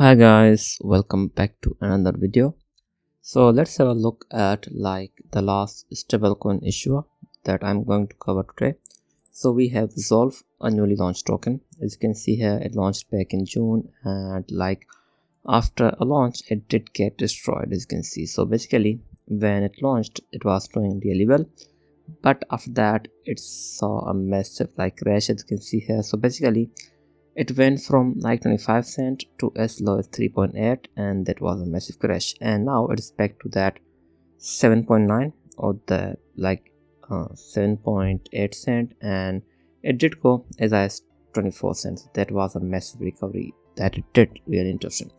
Hi guys, welcome back to another video. So let's have a look at the last stablecoin issue that I'm going to cover today. So we have Resolv, a newly launched token. As you can see here, it launched back in June, and after a launch it did get destroyed, as you can see. So basically when it launched it was doing really well, but after that it saw a massive crash, as you can see here. So basically it went from 25 cent to as low as 3.8, and that was a massive crash, and now it's back to that 7.9 or the 7.8 cent, and it did go as high as 24 cents. That was a massive recovery that it did. Really interesting.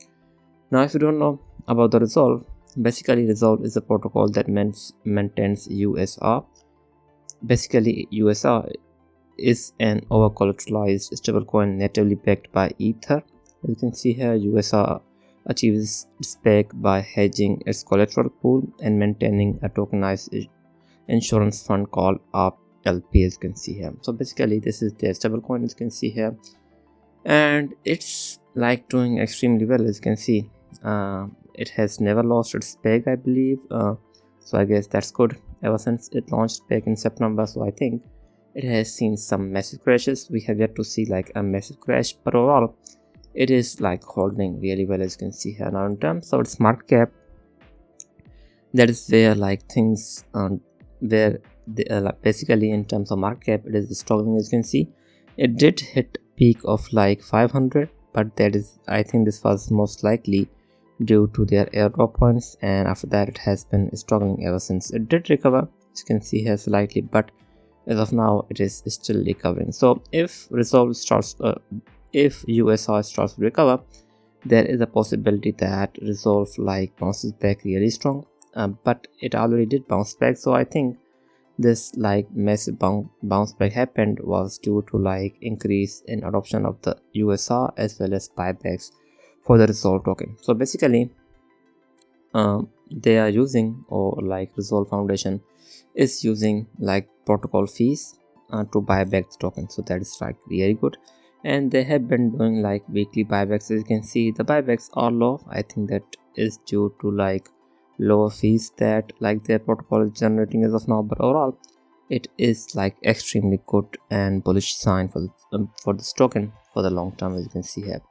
Now if you don't know about the Resolv, basically Resolv is a protocol that maintains USR. Basically USR is an over-collateralized stablecoin natively backed by Ether. As you can see here, USR achieves its back by hedging its collateral pool and maintaining a tokenized insurance fund called RLP, as you can see here. So basically this is their stablecoin, as you can see here, and it's doing extremely well. As you can see, it has never lost its peg, I believe, so I guess that's good ever since it launched back in September. So I think it has seen some massive crashes. We have yet to see a massive crash, but overall it is holding really well, as you can see here. Now in terms of its market cap, that is where things where basically in terms of market cap it is struggling. As you can see, it did hit peak of 500, but that is, I think this was most likely due to their airdrop points, and after that it has been struggling ever since. It did recover, as you can see here, slightly, but as of now it is still recovering. So if Resolv starts if USR starts to recover, there is a possibility that Resolv bounces back really strong, but it already did bounce back. So I think this massive bounce back happened was due to increase in adoption of the USR as well as buybacks for the Resolv token. So basically they are using, or Resolv Foundation is using protocol fees to buy back the token. So that is really good, and they have been doing weekly buybacks. As you can see, the buybacks are low. I think that is due to lower fees that their protocol is generating as of now, but overall it is extremely good and bullish sign for this token for the long term. As you can see here,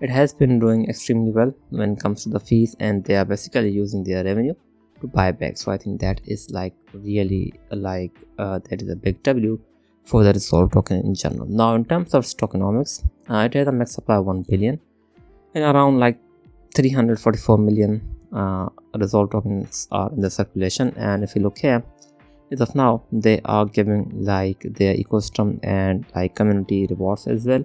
it has been doing extremely well when it comes to the fees, and they are basically using their revenue to buy back. So I think that is really that is a big W for the Resolv token in general. Now in terms of tokenomics, it has a max supply of 1 billion and around 344 million Resolv tokens are in the circulation. And if you look here, as of now they are giving their ecosystem and community rewards as well.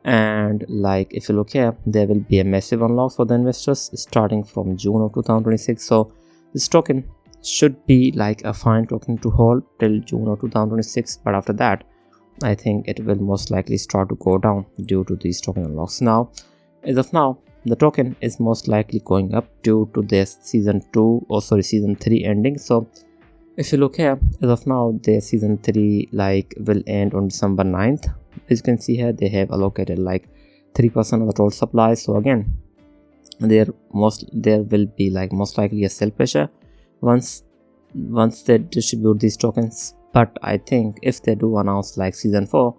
And if you look here, there will be a massive unlock for the investors starting from June of 2026. So this token should be a fine token to hold till June of 2026, but after that I think it will most likely start to go down due to these token unlocks. Now as of now the token is most likely going up due to their season 3 ending. So if you look here, as of now their season 3 will end on December 9th. As you can see here, they have allocated 3% of the total supply. So again, there will be most likely a sell pressure once they distribute these tokens. But I think if they do announce season 4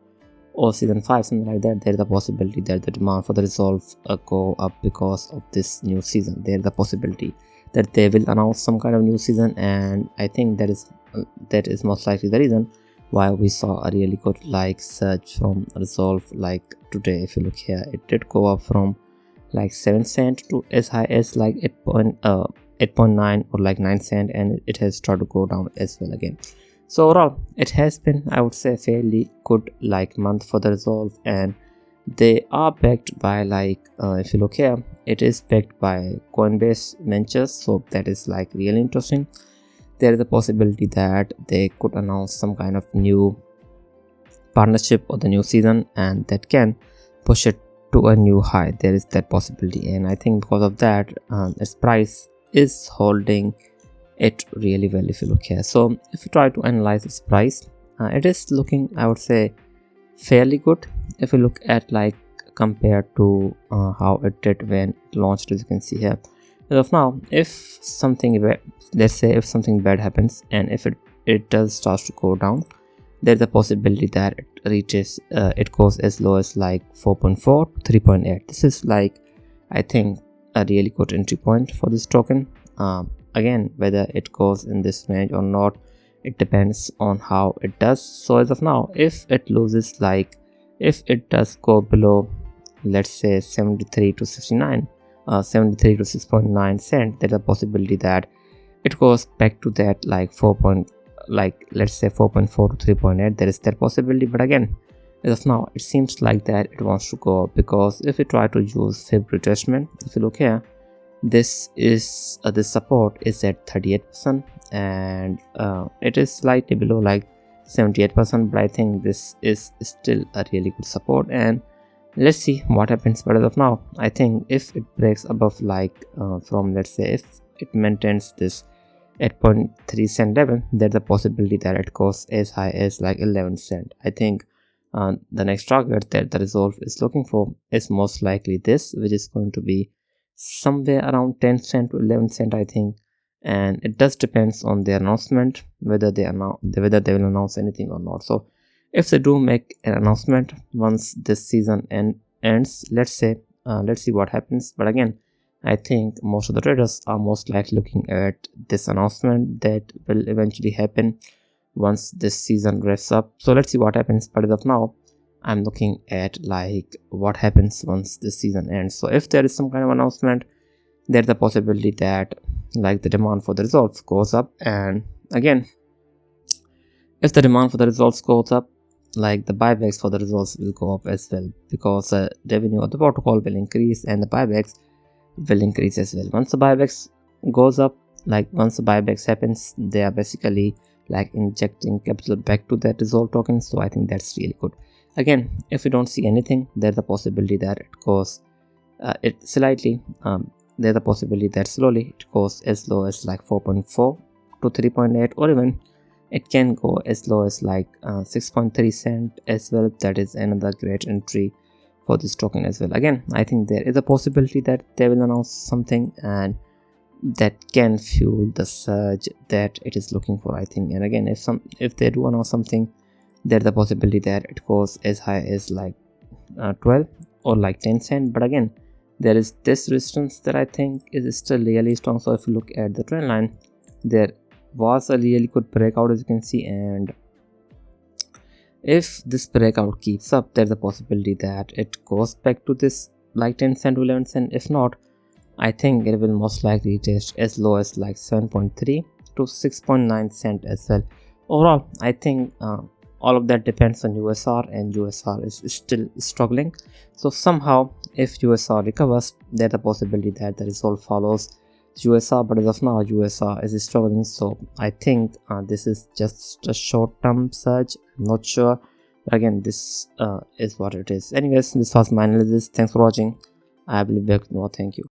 or season 5, something like that, there is a possibility that the demand for the Resolv go up because of this new season. There is a possibility that they will announce some kind of new season, and I think that is most likely the reason why we saw a really good surge from Resolv today. If you look here, it did go up from 7 cent to as high as 8.9 or 9 cent, and it has started to go down as well again. So overall it has been, I would say, fairly good month for the Resolv, and they are backed by if you look here, it is backed by Coinbase Ventures. So that is really interesting. There is a possibility that they could announce some kind of new partnership or the new season, and that can push it to a new high. There is that possibility, and I think because of that its price is holding it really well. If you look here, so if you try to analyze its price, it is looking, I would say, fairly good. If you look at compared to how it did when it launched, as you can see here. As of now, if something let's say if something bad happens, and if it does start to go down, there's a possibility that it reaches it goes as low as like 4.4 to 3.8. This is like, I think, a really good entry point for this token. Again, whether it goes in this range or not, it depends on how it does. So as of now, if it loses, like if it does go below, let's say 73 to 69, 73 to 6.9 cent, there's a possibility that it goes back to that like let's say 4.4 to 3.8. There is that possibility, but again, as of now, it seems like that it wants to go up, because if we try to use fib retracement, if you look here, this is this support is at 38%, and it is slightly below like 78%, but I think this is still a really good support, and let's see what happens. But as of now, I think if it breaks above like from, let's say, if it maintains this 8.3 cent level, there's a possibility that it goes as high as like 11 cent. I think the next target that the Resolv is looking for is most likely this, which is going to be somewhere around 10 cent to 11 cent, I think. And it does depends on their announcement, whether they will announce anything or not. So if they do make an announcement once this season ends, let's see what happens. But again, I think most of the traders are most likely looking at this announcement that will eventually happen once this season wraps up. So let's see what happens. But as of now, I'm looking at like what happens once this season ends. So if there is some kind of announcement, there's a possibility that like the demand for the results goes up. And again, if the demand for the results goes up, like the buybacks for the results will go up as well, because the revenue of the protocol will increase and the buybacks will increase as well. Once the buybacks goes up, like once the buybacks happens, they are basically like injecting capital back to that Resolv token. So I think that's really good. Again, if we don't see anything, there's a possibility that it goes there's a possibility that slowly it goes as low as like 4.4 to 3.8, or even it can go as low as like 6.3 cent as well. That is another great entry for this token as well. Again, I think there is a possibility that they will announce something, and that can fuel the surge that it is looking for, I think. And again, if they do announce something, there's a possibility that it goes as high as like 12 or like 10 cent. But again, there is this resistance that I think is still really strong. So if you look at the trend line, there was a really good breakout, as you can see, and if this breakout keeps up, there's a possibility that it goes back to this like 10 cent to 11 cent. If not, I think it will most likely test as low as like 7.3 to 6.9 cent as well. Overall, I think all of that depends on USR, and USR is still struggling. So somehow, if USR recovers, there's a possibility that the Resolv follows USR, but as of now, USR is struggling. So I think this is just a short-term surge. I'm not sure, but again, this is what it is. Anyways, this was my analysis. Thanks for watching. I will be back with more. Thank you.